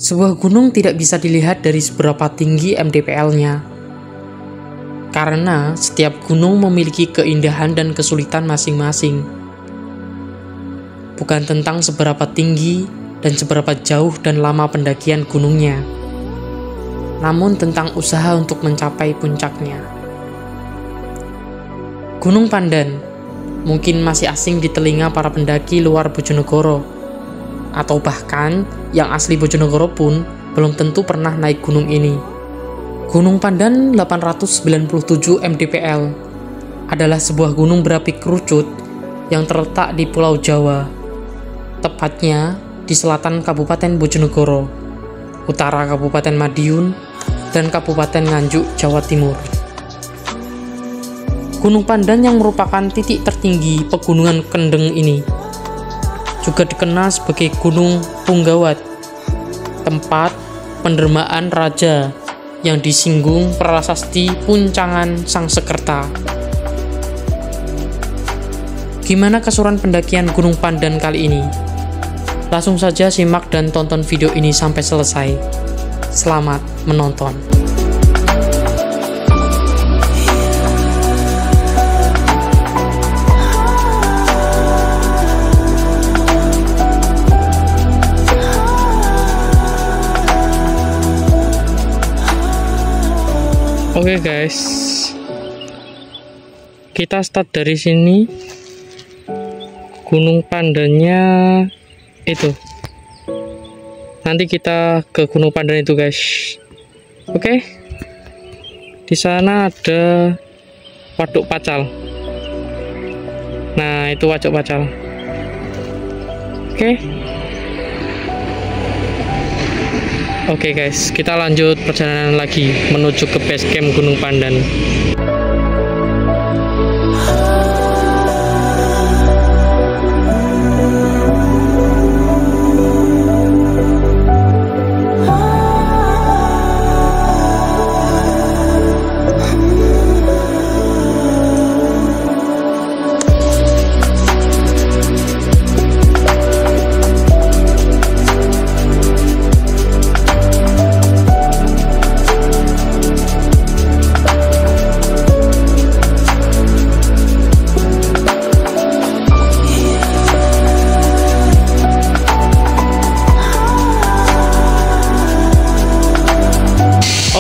Sebuah gunung tidak bisa dilihat dari seberapa tinggi MDPL-nya, karena setiap gunung memiliki keindahan dan kesulitan masing-masing. Bukan tentang seberapa tinggi dan seberapa jauh dan lama pendakian gunungnya, namun tentang usaha untuk mencapai puncaknya. Gunung Pandan mungkin masih asing di telinga para pendaki luar Bojonegoro, atau bahkan yang asli Bojonegoro pun belum tentu pernah naik gunung ini. Gunung Pandan 897 mdpl adalah sebuah gunung berapi kerucut yang terletak di Pulau Jawa, tepatnya di selatan Kabupaten Bojonegoro, utara Kabupaten Madiun, dan Kabupaten Nganjuk, Jawa Timur. Gunung Pandan yang merupakan titik tertinggi pegunungan Kendeng ini juga dikenal sebagai Gunung Punggawat, tempat pendermaan raja yang disinggung prasasti Puncangan Sangsekerta. Gimana keseruan pendakian Gunung Pandan kali ini? Langsung saja simak dan tonton video ini sampai selesai. Selamat menonton. Oke guys, kita start dari sini. Gunung Pandannya itu. Nanti kita ke Gunung Pandan itu guys. Oke. Di sana ada Waduk Pacal. Nah, itu Waduk Pacal. Oke. Oke guys, kita lanjut perjalanan lagi menuju ke base camp Gunung Pandan.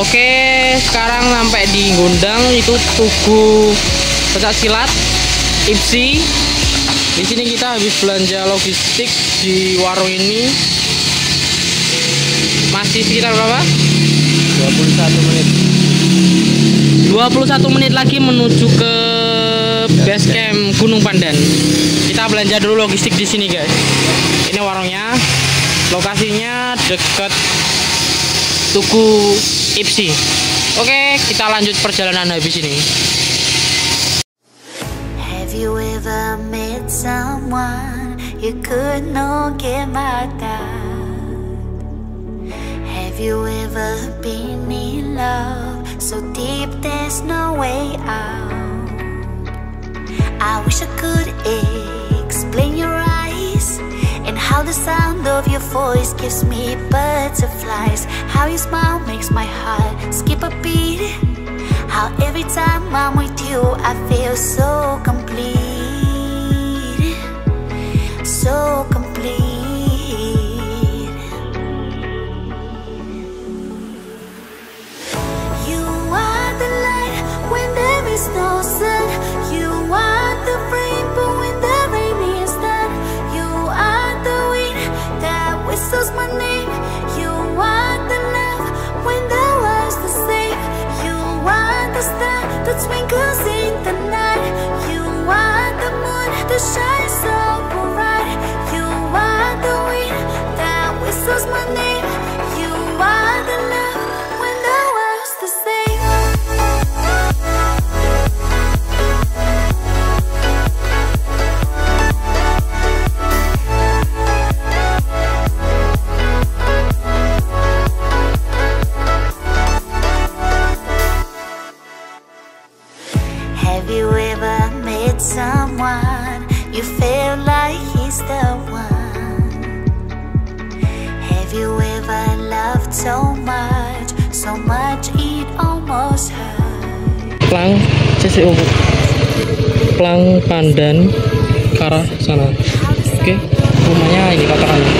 Oke, sekarang sampai di Gondang, itu Tugu Pencak Silat, IPSI. Di sini kita habis belanja logistik di warung ini. Masih sekitar berapa? 21 menit. 21 menit lagi menuju ke base camp Gunung Pandan. Kita belanja dulu logistik di sini, guys. Ini warungnya. Lokasinya dekat Tugu IPSI. Oke, kita lanjut perjalanan habis ini. Have you ever met someone you could not get back at? Have you ever been in love so deep there's no way out? I wish I could explain your eyes and how the sound of your voice gives me butterflies. How your smile makes my heart skip a beat. How every time I'm with you I feel so complete. So complete. You are the light when there is no sun. You are the rainbow when the rain is done. You are the wind that whistles my name. You are the love when the world's the same. You are the star that twinkles in the night. You are the moon that shines so bright. You are the wind that whistles my name. You are the love when the world's the same. Have you ever met someone you feel like he's the one? Have you ever loved Plang CCO Plang Pandan ke arah sana. Oke, rumahnya ini patokannya.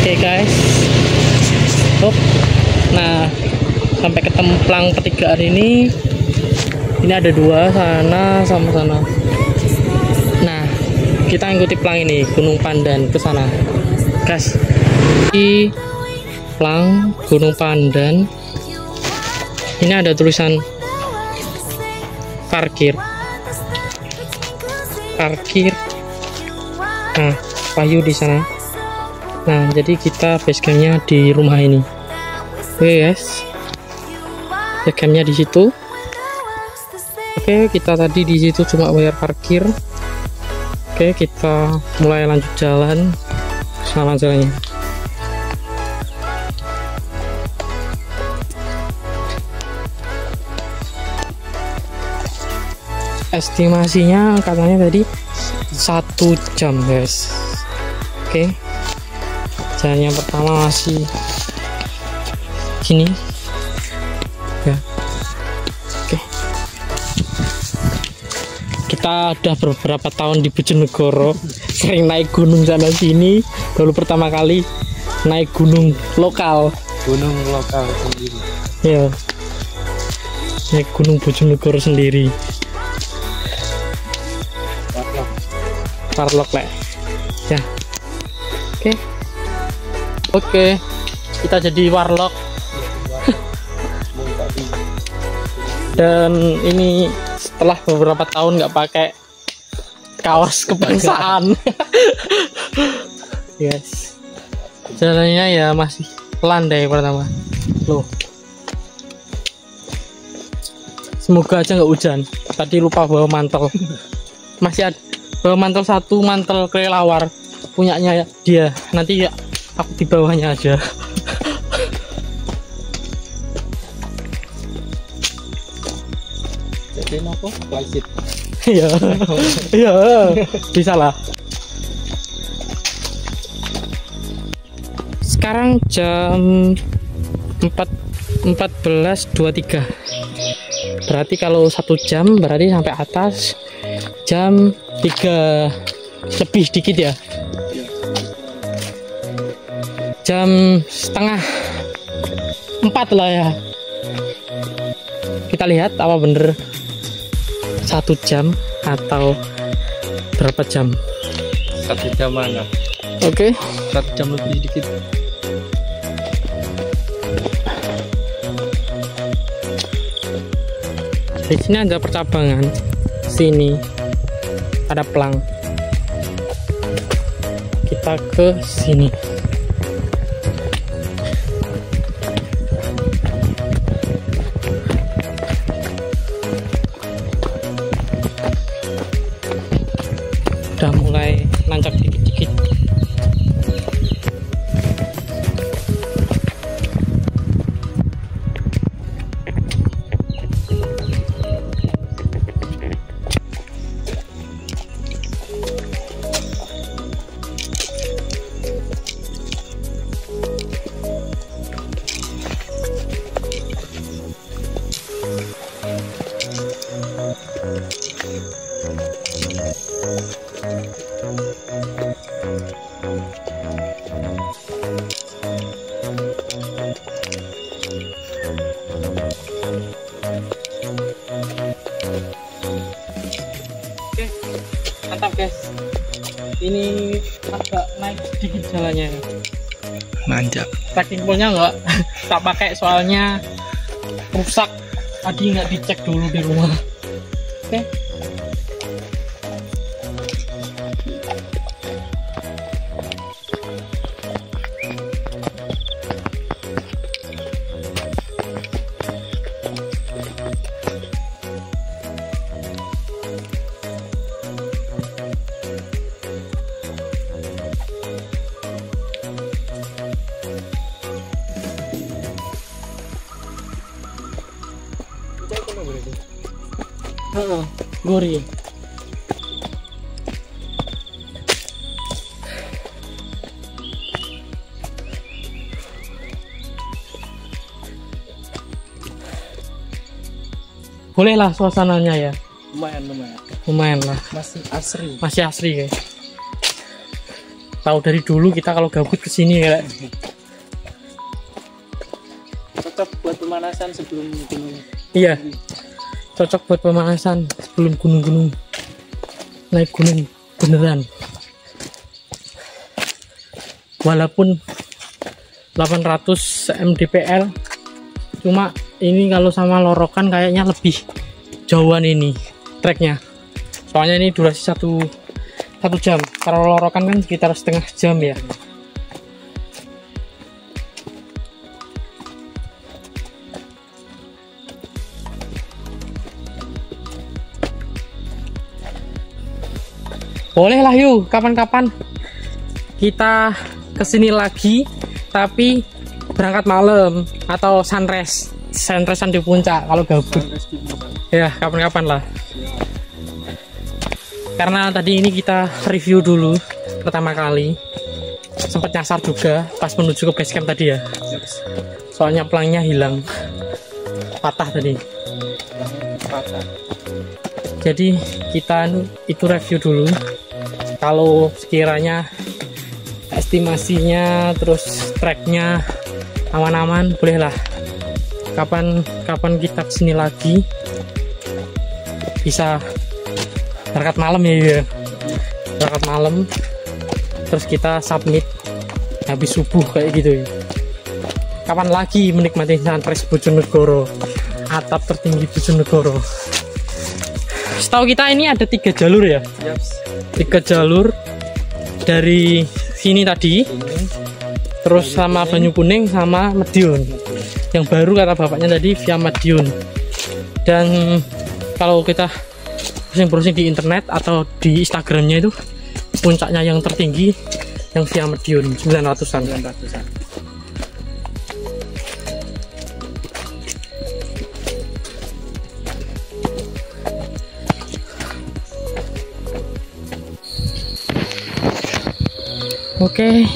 Oke guys, nah sampai ketemu plang pertigaan ini ada dua, sana sama sana. Nah kita ikuti plang ini, Gunung Pandan ke sana guys. Di plang Gunung Pandan ini ada tulisan parkir. Nah Wahyu di sana. Nah jadi kita base campnya di rumah ini. Oke guys, base campnya di situ. Oke, kita tadi di situ cuma bayar parkir. Oke, kita mulai lanjut jalan. Sama jalannya. Estimasinya katanya tadi 1 jam guys. Oke, jalan yang pertama masih gini ya. Oke, kita udah beberapa tahun di Bojonegoro, sering naik gunung sana sini. Baru pertama kali naik gunung lokal sendiri. ya, naik gunung Bojonegoro sendiri. Warlock lek ya. Oke, kita jadi warlock. Dan ini setelah beberapa tahun nggak pakai kaos kebangsaan. Yes, jalannya ya masih landai pertama loh. Semoga aja nggak hujan. Tadi lupa bawa mantel. Masih ada bawa mantel satu, mantel kelelawar punyanya dia. Nanti ya aku di bawahnya aja. Jadi apa? Flysheet. Iya, iya, bisa lah. Sekarang jam 14.23. Berarti kalau 1 jam berarti sampai atas jam 3 lebih dikit ya. Jam setengah 4 lah ya. Kita lihat apa bener 1 jam atau berapa jam. 1 jam mana? Oke. 1 jam lebih dikit. Di sini ada percabangan. Sini ada plang. Kita ke sini. Udah mulai nancap dikit-dikit. Mantap guys, ini agak naik sedikit jalannya. Manjak. Trekking pole-nya nggak tak pakai soalnya rusak, tadi nggak dicek dulu di rumah. Oke. Gori. boleh lah suasananya ya. Lumayan Lah. masih asri Guys. Tahu dari dulu kita kalau gabut kesini ya. cocok buat pemanasan sebelum gunung. Iya. Cocok buat pemanasan sebelum gunung-gunung. Naik gunung beneran. Walaupun 800 mdpl, cuma ini kalau sama Lorokan kayaknya lebih jauhan ini treknya. Soalnya ini durasi satu jam. Kalau Lorokan kan sekitar setengah jam ya. Boleh lah yuk, kapan-kapan kita kesini lagi, tapi berangkat malam atau sunrise-an di puncak kalau gabut. Ya, kapan-kapan lah. Karena tadi ini kita review dulu pertama kali, sempat nyasar juga pas menuju ke base camp tadi ya. Soalnya pelangnya hilang, patah tadi. Jadi kita itu review dulu. Kalau sekiranya estimasinya terus tracknya aman-aman, bolehlah kapan kita kesini lagi, bisa berangkat malam ya, berangkat malam terus kita submit habis subuh kayak gitu ya. Kapan lagi menikmati sunrise Bojonegoro, atap tertinggi Bojonegoro. Setahu kita ini ada 3 jalur ya. 3 jalur dari sini tadi, terus sama Banyu Kuning sama Madiun. Yang baru kata bapaknya tadi via Madiun. Dan kalau kita browsing di internet atau di Instagramnya itu, puncaknya yang tertinggi yang via Madiun 900-an. Oke,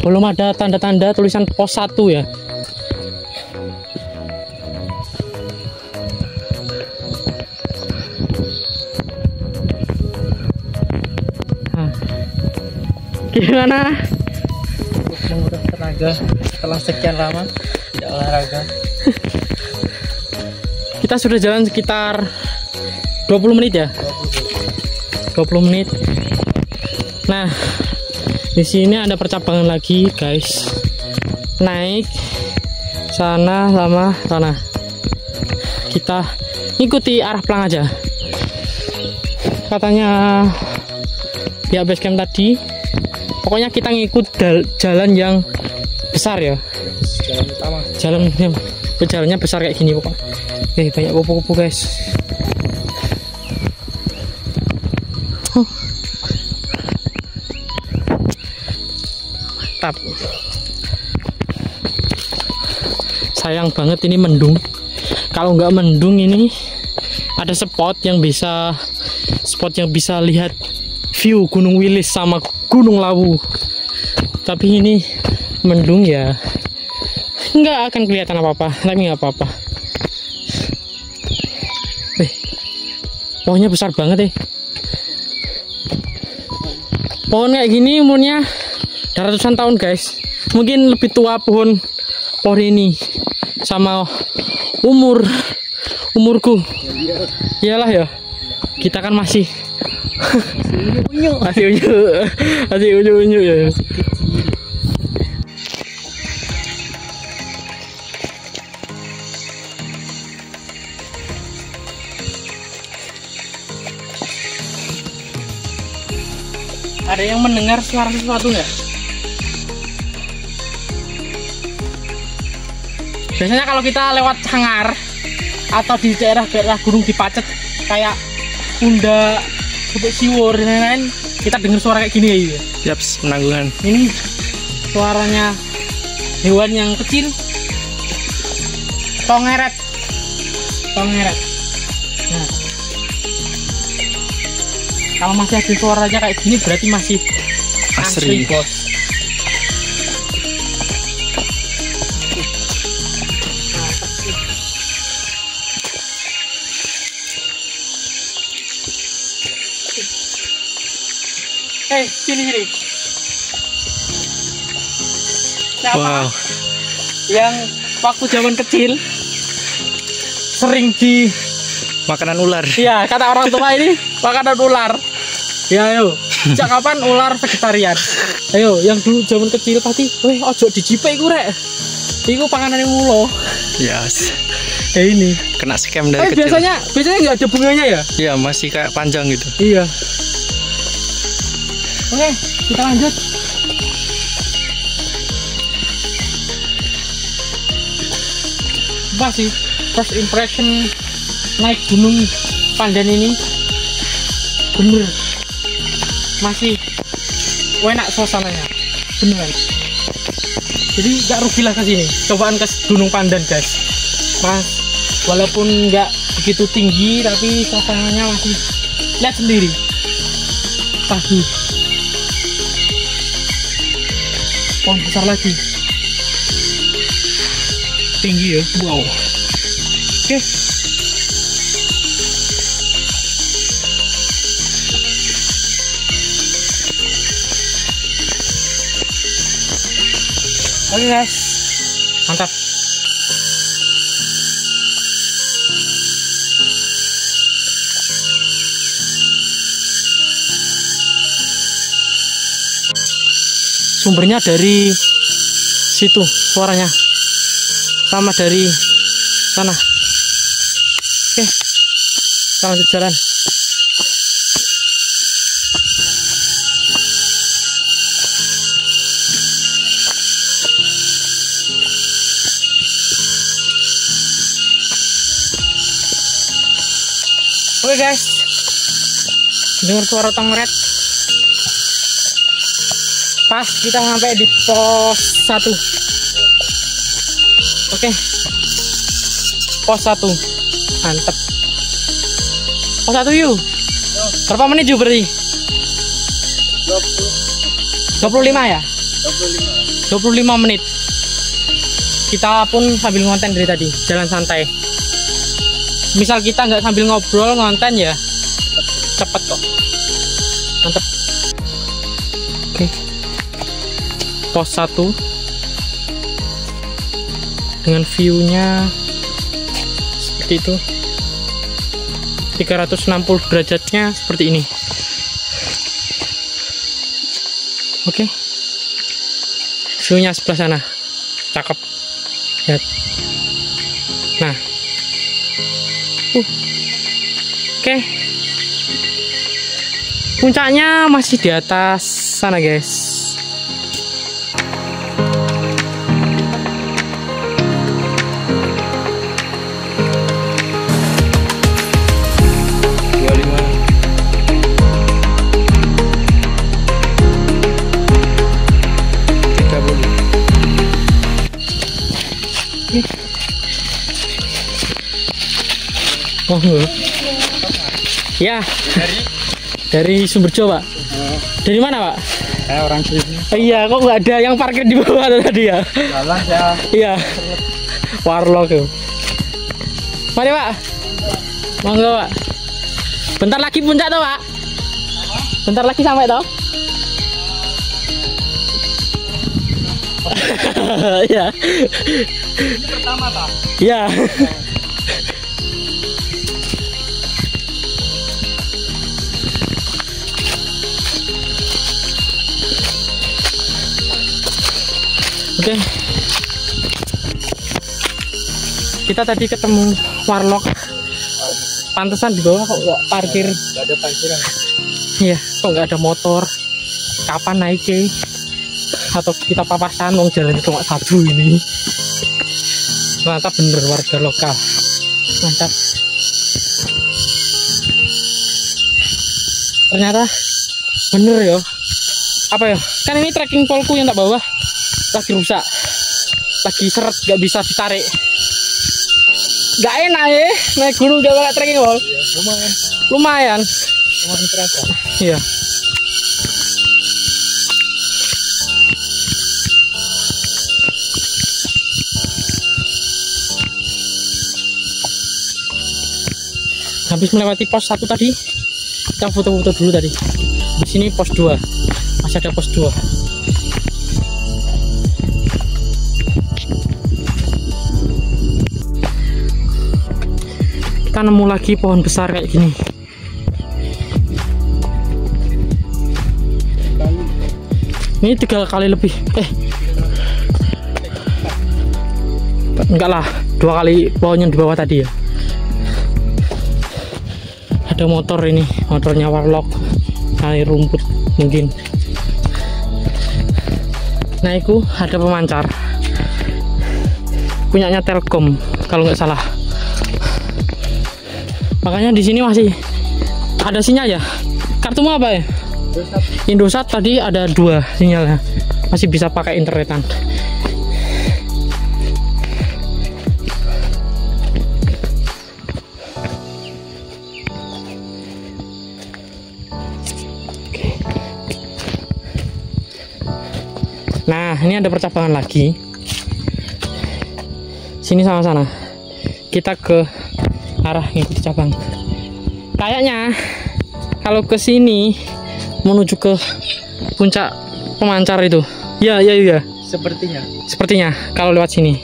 belum ada tanda-tanda tulisan pos 1 ya. Nah, gimana? Menguras tenaga setelah sekian lama tidak olahraga. Kita sudah jalan sekitar 20 menit ya. 20 menit. Nah, di sini ada percabangan lagi, guys. Naik sana sama sana. Kita ikuti arah pelang aja. Katanya pihak base camp tadi, pokoknya kita ngikut jalan yang besar ya. Jalan utama. Jalannya besar kayak gini pokoknya. Banyak kupu-kupu, guys. Sayang banget ini mendung. Kalau nggak mendung ini ada spot yang bisa lihat view Gunung Wilis sama Gunung Lawu. Tapi ini mendung ya, nggak akan kelihatan apa-apa. Tapi nggak apa-apa. Pohonnya besar banget Pohon kayak gini umurnya ratusan tahun, guys. Mungkin lebih tua pohon ini sama umurku. Iyalah ya, kita kan masih unyu ya. Ada yang mendengar suara sesuatu nggak? Biasanya kalau kita lewat Cangar atau di daerah-daerah gunung di Pacet kayak Punda, Bukit Siwur dan lain-lain, kita dengar suara kayak gini ya. Yaps, penanggungan. Ini suaranya hewan yang kecil, tongeret. Nah, kalau masih ada suaranya kayak gini berarti masih asri, bos. Sini. Siapa Wow. yang waktu zaman kecil sering di Makanan ular. iya kata orang tua ini makanan ular. Ya ayo, sejak kapan ular vegetarian? Ayo, yang dulu zaman kecil pasti, weh ojo dijipek iku rek. Iku panganane mulo. Yes. Kayak ini. Kena scam dari kecil. Biasanya nggak ada bunganya ya? Iya, masih kayak panjang gitu. Iya. Oke, kita lanjut. Apa sih first impression naik gunung Pandan ini? Bener, masih enak suasananya, beneran. Jadi nggak rugilah ke sini. Cobaan ke Gunung Pandan guys, mas. Walaupun nggak begitu tinggi, tapi suasananya masih lihat sendiri. Pagi, pohon besar lagi, tinggi ya. Wow. Oke. Oke guys, mantap. Sumbernya dari situ suaranya, sama dari sana. Oke, kita lanjut jalan. Oke guys, dengar suara tongret. Pas kita sampai di pos 1. Oke, pos 1, mantep. Pos 1 yuk. Berapa menit yuk berarti? 25 ya? 25 menit. Kita pun sambil ngonten dari tadi, jalan santai. Misal kita nggak sambil ngobrol ngonten ya cepet kok, mantep. Oke, pos 1 dengan view-nya seperti itu, 360 derajatnya seperti ini. Oke, view-nya sebelah sana, cakep. Lihat. Nah, oke, puncaknya masih di atas sana guys. Oh enggak. Ya. Dari Sumberjo, Pak. Dari mana, Pak? Saya orang sini. Iya, kok nggak ada yang parkir di bawah tadi ya? Jalan ya. Iya. Warlock tuh. Mari, Pak. Monggo, Pak. Bentar lagi puncak toh, Pak? Bentar lagi sampai toh? Iya. Ini pertama, Pak. Iya. Oke, kita tadi ketemu warlock. Pantesan di bawah kok nggak parkir. Nggak ada parkiran. Iya, kok nggak ada motor. Kapan naiknya? Atau kita papasan, wong jalan cuma satu ini. Ternyata bener warga lokal. Mantap. Ternyata bener ya. Apa ya? Kan ini trekking polku yang tak bawa lagi rusak, lagi seret, nggak bisa ditarik. Nggak enak ya naik gunung gak pakai trekking pole. Iya, lumayan terasa. Iya. Habis melewati pos 1 tadi, kita foto-foto dulu tadi. Di sini pos 2. masih ada pos 2. Kita nemu lagi pohon besar kayak gini. Ini 3 kali lebih. Enggak lah, 2 kali pohon yang di bawah tadi ya. Ada motor ini, motornya Warlock, kali rumput mungkin. Nah itu ada pemancar, punyanya Telkom kalau nggak salah. Makanya di sini masih ada sinyal ya. Kartumu apa ya? Indosat tadi ada 2 sinyalnya, masih bisa pakai internetan. Nah, ini ada percabangan lagi. Sini sama sana. Kita ke arah ngikuti cabang. Kayaknya kalau ke sini menuju ke puncak pemancar itu. Ya. Sepertinya kalau lewat sini.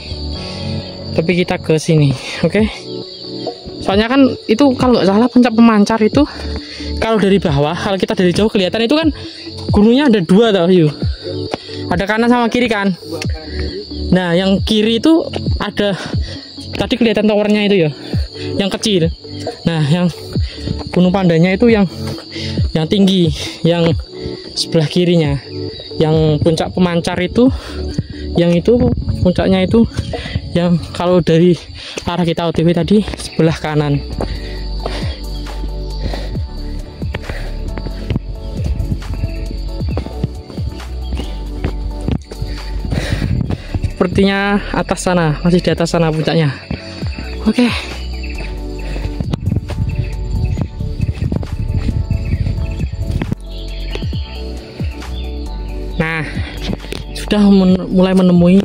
Tapi kita ke sini, oke? Soalnya kan itu kalau nggak salah puncak pemancar itu kalau dari bawah, kalau kita dari jauh kelihatan itu kan gunungnya ada 2 tau, yuk. Ada kanan sama kiri kan. Nah yang kiri itu ada, tadi kelihatan towernya itu ya, yang kecil. Nah yang Gunung Pandannya itu yang tinggi, yang sebelah kirinya. Yang puncak pemancar itu, yang itu puncaknya itu yang kalau dari arah kita OTW tadi sebelah kanan. Sepertinya atas sana, masih di atas sana puncaknya. Oke. Nah, sudah mulai menemui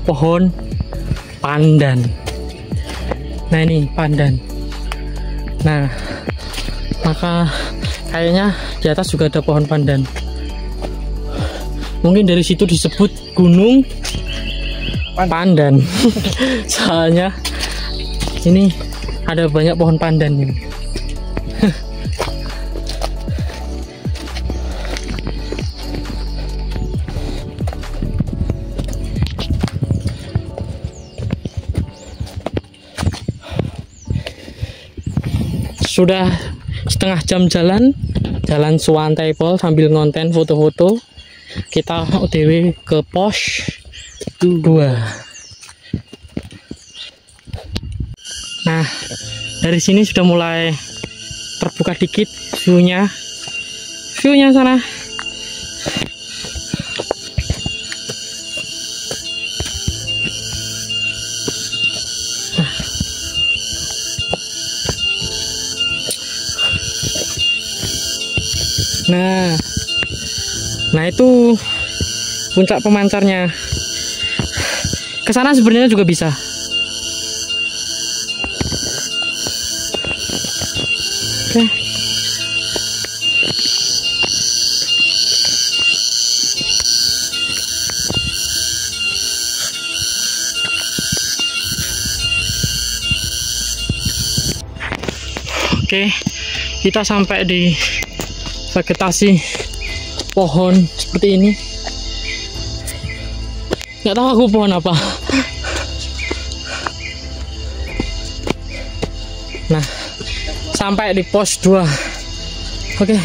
pohon pandan. Nah ini pandan. Nah, maka kayaknya di atas juga ada pohon pandan. Mungkin dari situ disebut Gunung Pandan. Soalnya ini ada banyak pohon pandan ini. Sudah setengah jam jalan Suwantai Pol sambil ngonten foto-foto. Kita OTW ke pos 2. Nah, dari sini sudah mulai terbuka dikit view-nya sana. Nah itu puncak pemancarnya. Kesana sebenarnya juga bisa. Oke. Oke, kita sampai di vegetasi pohon seperti ini. Nggak tahu aku pohon apa. Nah, sampai di pos 2. Oke.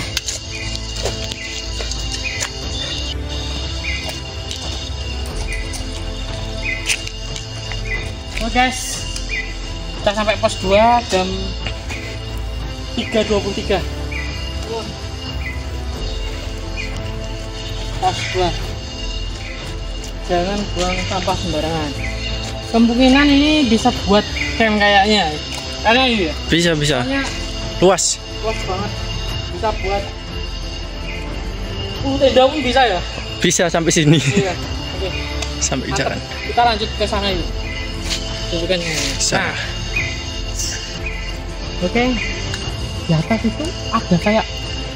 Oke guys, kita sampai pos 2 jam 3.23. Pos 2. Jangan buang sampah sembarangan. Kemungkinan ini bisa buat camp kayaknya. Karena ini ya? Bisa. Soalnya Luas banget. Bisa buat tenda pun bisa ya? Bisa sampai sini. Iya. Oke. Sampai Mantap. jalan. Kita lanjut ke sana yuk. Tunjukkannya. Nah. Oke. Di atas itu ada kayak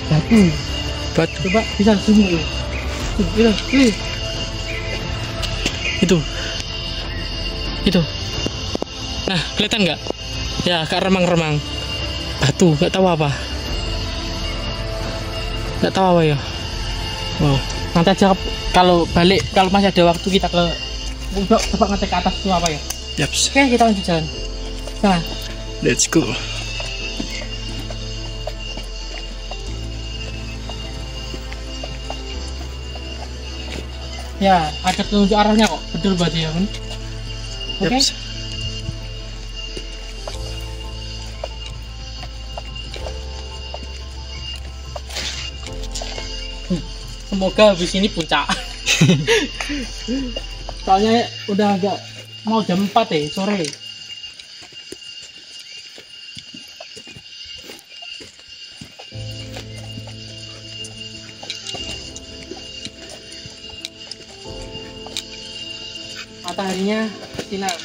batu. Batu. Coba bisa zoom dulu. Itu. Nah, kelihatan nggak? Ya, agak remang-remang. Batu, nggak tahu apa. Nggak tahu apa ya. Wow. Nanti aja kalau masih ada waktu kita ke coba ngecek ke atas itu apa ya. Yaps. Oke, kita lanjut jalan. Nah, Let's go. ya ada penunjuk arahnya kok. Betul berarti ya, Bun? Oke. Yaps. Semoga habis ini puncak. Soalnya udah agak mau jam 4 sore. Mataharinya sinar.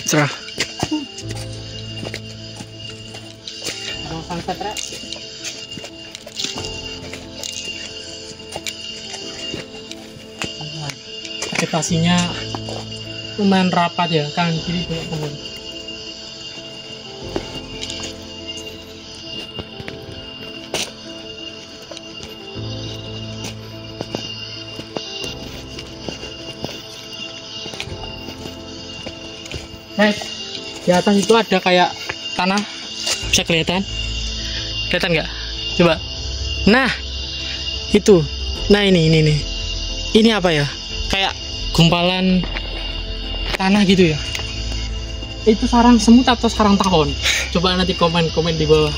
Cerah. Mau sunset, Rek. Vegetasinya lumayan rapat ya, kanan kiri banyak pohon. Guys, di atas itu ada kayak tanah, bisa kelihatan nggak? Coba. Nah, itu. Nah ini apa ya? Kayak gumpalan tanah gitu ya. Itu sarang semut atau sarang tawon? Coba nanti komen di bawah.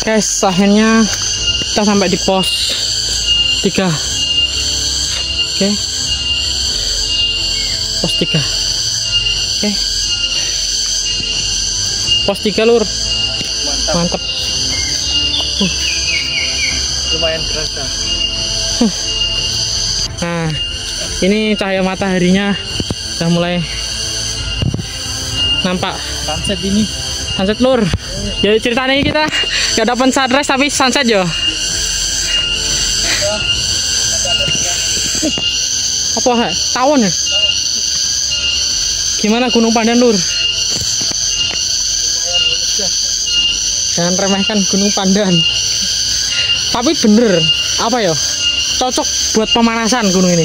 Guys, akhirnya kita sampai di pos 3. Oke. Pos 3. Oke. Pos 3, Lur. Mantap. Lumayan kerasa. Nah, ini cahaya mataharinya udah mulai nampak. Sunset ini. Sunset, Lur. Jadi ceritanya kita gak dapat sunrise tapi sunset yo. Apa tawon ya? Gimana Gunung Pandan, Lur? Jangan remehkan Gunung Pandan. Tapi bener, apa ya? Cocok buat pemanasan gunung ini.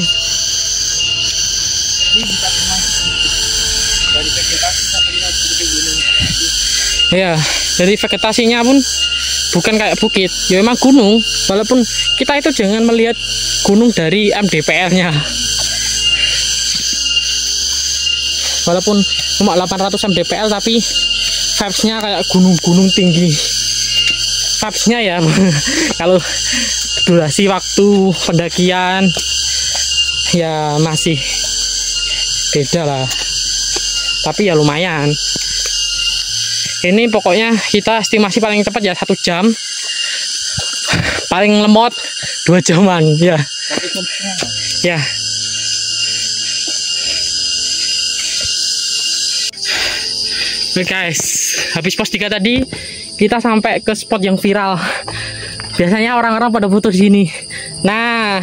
Ya, dari vegetasinya pun bukan kayak bukit, ya emang gunung. Walaupun kita itu jangan melihat gunung dari MDPL-nya. Walaupun cuma 800 mdpl tapi vibes-nya kayak gunung-gunung tinggi. Vibes-nya ya, kalau durasi waktu pendakian ya masih beda lah. Tapi ya lumayan. Ini pokoknya kita estimasi paling cepat ya 1 jam, paling lemot 2 jaman ya. Ya. Oke guys, habis pos 3 tadi kita sampai ke spot yang viral. Biasanya orang-orang pada foto di sini. Nah,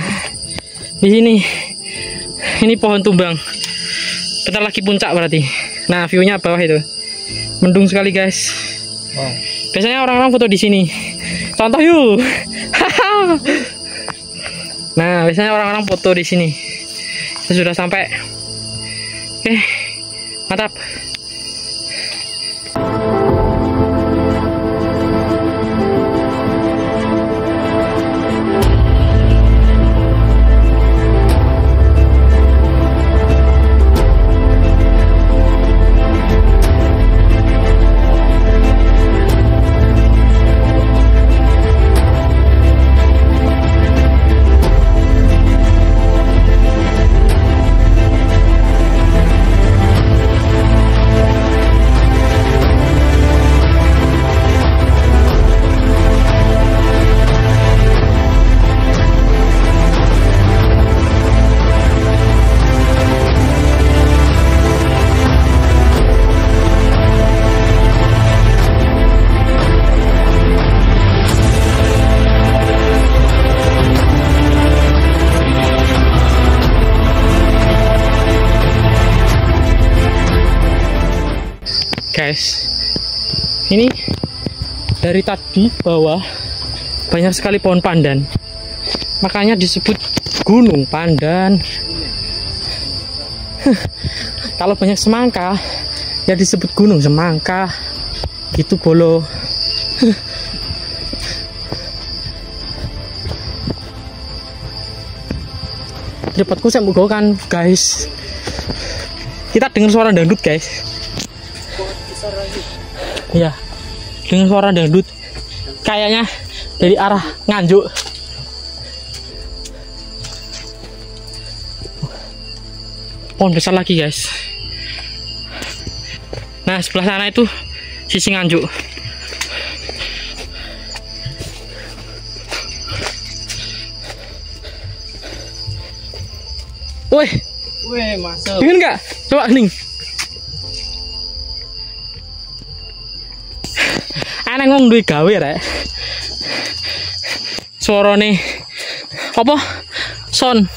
di sini ini pohon tumbang. Bentar lagi puncak berarti. Nah, view-nya bawah itu. Mendung sekali guys. Wow. Biasanya orang-orang foto di sini. Contoh yuk. Nah, biasanya orang-orang foto di sini. Kita sudah sampai. Oke, mantap. guys. Ini dari tadi bawah banyak sekali pohon pandan, makanya disebut Gunung Pandan. Kalau banyak semangka ya disebut Gunung Semangka gitu bolo. Dapatku saya mau kan guys, kita dengar suara dangdut guys. Iya, dengar suara dangdut kayaknya dari arah Nganjuk. Pohon besar lagi guys. Nah sebelah sana itu sisi Nganjuk. Wih, masuk. dingin nggak? Coba ning. Aneh ngomong duwe gawe rek. Suarane apa? Son.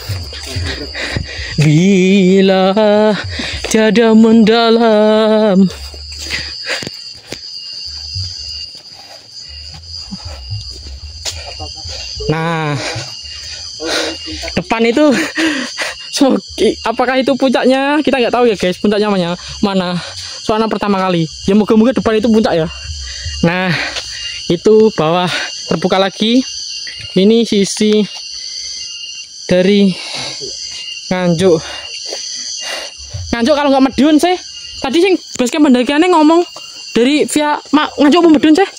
Bila tiada mendalam. Nah, depan itu apakah itu puncaknya? Kita nggak tahu ya guys, puncaknya mana. Soalnya pertama kali. Ya moga-moga depan itu puncak ya. Nah, itu bawah terbuka lagi. Ini sisi dari Nganjuk. Nganjuk kalau nggak Madiun sih. Tadi sing basecamp pendakiannya ngomong dari via Nganjuk apa Madiun sih?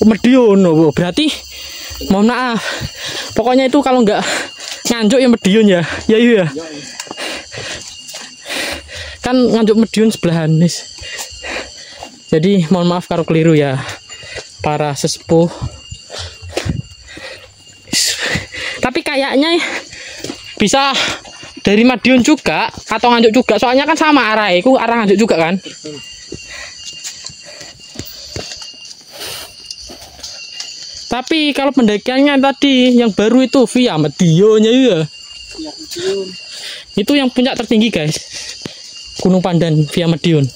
Madiun. Oh, berarti mohon maaf. Pokoknya itu kalau nggak Nganjuk ya Madiun ya. Ya iya. Kan Nganjuk Madiun sebelahan nis. Jadi mohon maaf kalau keliru ya para sesepuh. Tapi kayaknya bisa dari Madiun juga atau Nganjuk juga, soalnya kan sama arah itu, arah Nganjuk juga kan. Tapi kalau pendakiannya tadi yang baru itu via Madiun ya. Itu yang puncak tertinggi guys, Gunung Pandan via Madiun.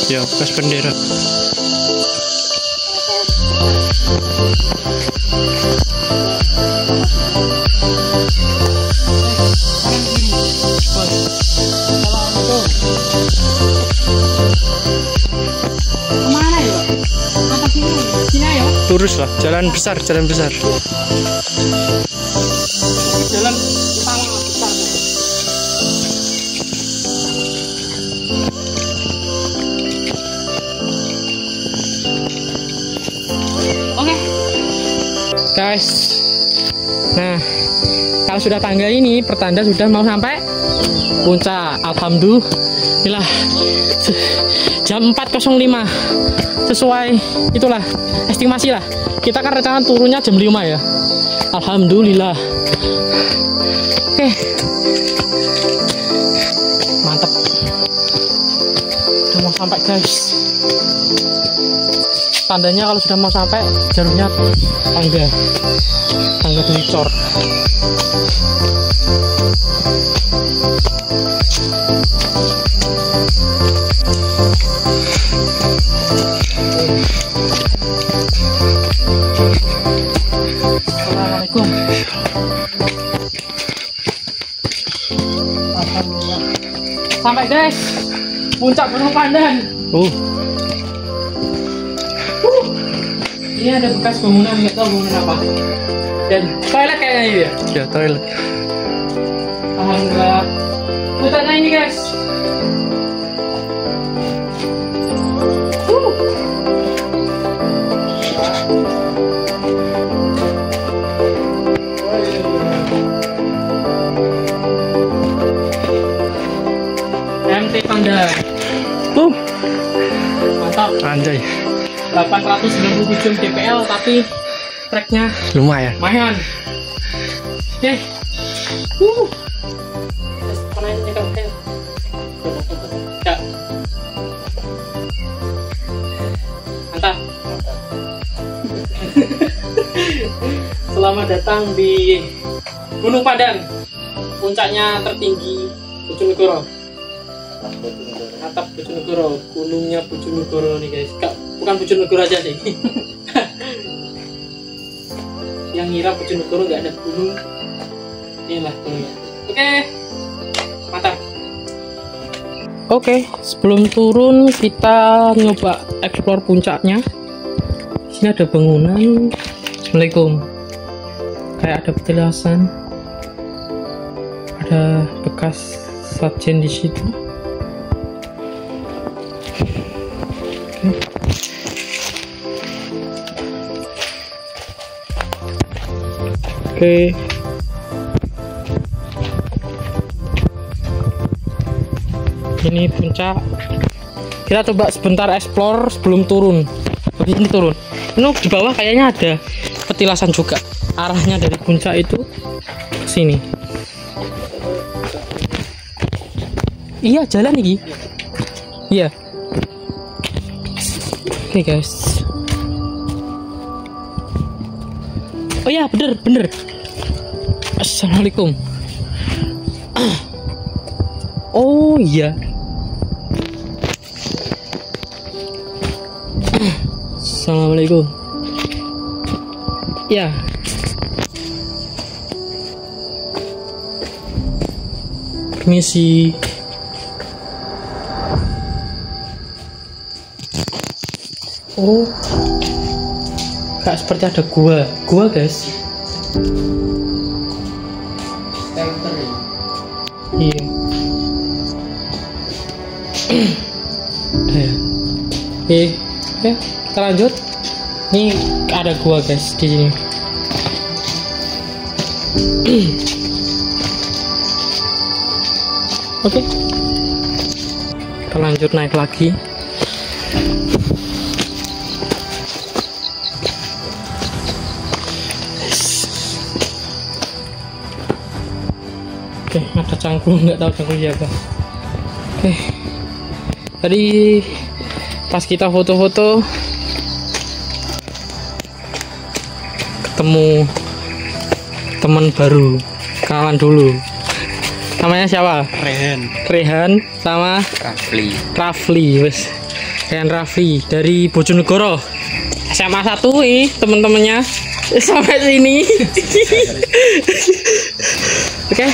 Ya, bekas bendera. Kemana ya? Atas sini, sini ayo. Lurus lah, jalan besar. Jalan utama besar. Oke, guys. Nah, kalau sudah tangga ini pertanda sudah mau sampai puncak. Alhamdulillah. Jam 4.05 sesuai itulah estimasi lah. Kita kan rencana turunnya jam 5 ya. Alhamdulillah. Oke. Mantap. Udah mau sampai guys. Tandanya kalau sudah mau sampai jalurnya tangga Dlicor. Assalamualaikum. Alhamdulillah. Sampai guys, puncak Gunung Pandan. Ini ada bekas bangunan, nggak tahu bangunan apa. Dan toilet kayaknya ini ya. Ya, toilet. Alhamdulillah. Puncaknya ini guys. Anjay. 897 dpl tapi tracknya Lumayan. lumayan. Oke. Ya. Mantap. Selamat datang di Gunung Pandan, puncaknya tertinggi Bojonegoro. Atap Bojonegoro, gunungnya Bojonegoro nih guys. Bukan Bojonegoro aja sih. Yang ngira Bojonegoro nggak ada gunung, inilah gunungnya. Oke, mantap. Oke, sebelum turun kita nyoba explore puncaknya. Sini ada bangunan. Assalamualaikum. Kayak ada petilasan, ada bekas sajen di situ. Oke. Ini puncak. Kita coba sebentar explore sebelum turun. Habis ini turun. Ini di bawah kayaknya ada petilasan juga. Arahnya dari puncak itu ke sini. Iya, jalan nih. Iya. Oke, guys. Oh ya, bener. Assalamualaikum. Oh iya. Assalamualaikum. Ya. Permisi. Oh. Kayak seperti ada gua guys. Iya. Oke, kita lanjut. Ini ada gua guys di sini. Oke. Kita lanjut naik lagi. Oke, ada cangkul, nggak tahu cangkul siapa. Oke. Tadi pas kita foto-foto ketemu teman baru, kenalan dulu. Namanya siapa? Rehan sama Rafli, wes. Rehan Rafli dari Bojonegoro. SMA 1 ini teman-temannya sampai sini. Oke.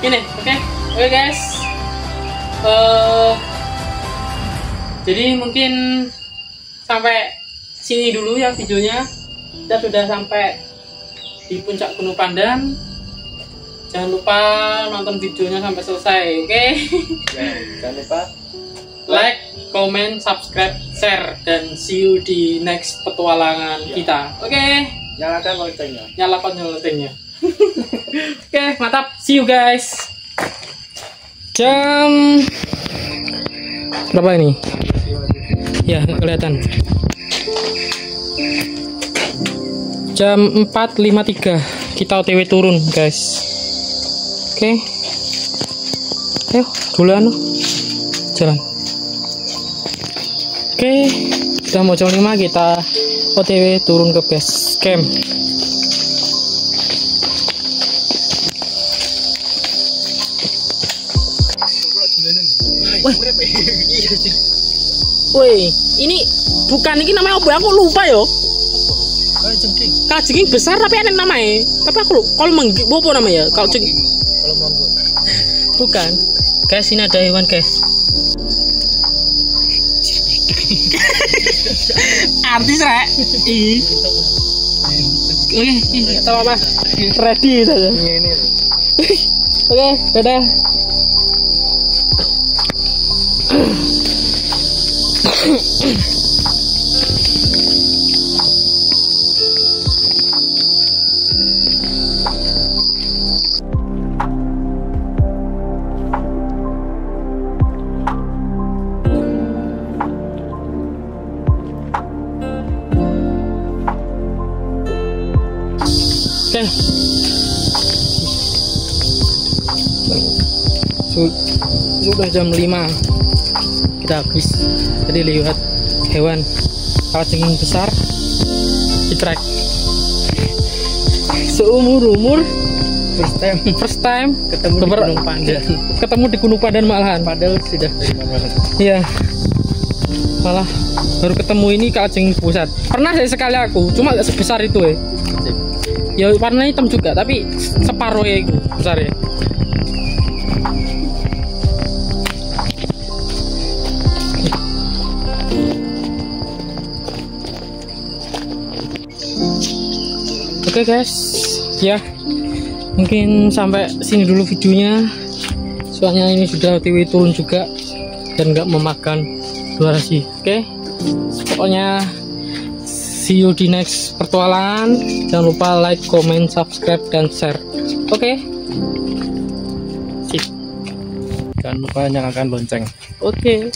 Ini, oke guys. Jadi mungkin sampai sini dulu ya videonya. Kita sudah sampai di puncak Gunung Pandan. Jangan lupa nonton videonya sampai selesai, oke? Ya, jangan lupa like, comment, subscribe, share, dan see you di next petualangan kita. Oke? nyalakan loncengnya. Nyalakan loncengnya. Oke, mantap. See you guys. Jam berapa ini? Ya, nggak kelihatan. Jam 4.53. Kita OTW turun, guys. Oke. Ayo, duluan jalan. Oke, udah mau jam 5 kita OTW turun ke base camp. Woi, ini bukan ini namanya apa? Aku lupa yo. Kajengking besar tapi enak namanya. Tapi aku kalau mangga apa namanya? Kalau jengking. Kalau mangga. Bukan. Guys, ini ada hewan, guys. Artis rek. Ih. Oke, tahu apa? Ready saja. Ini. Oke, dadah. Oke. Sudah jam 5. Kita habis tadi lihat hewan kalajengking besar di trek. Seumur-umur first time Ketemu di Gunung Pandan. ketemu di Gunung Pandan malahan. Padahal sudah dari mana-mana. Iya. Malah baru ketemu ini kalajengking pusat. Pernah saya sekali aku, cuma gak sebesar itu ya. Ya warna hitam juga, tapi separuh ya itu besar ya. Oke guys, ya mungkin sampai sini dulu videonya. Soalnya ini sudah OTW turun juga dan nggak memakan durasi. Oke, pokoknya see you di next pertualangan. Jangan lupa like, comment, subscribe, dan share. Oke. Sip. Jangan lupa nyalakan lonceng. Oke.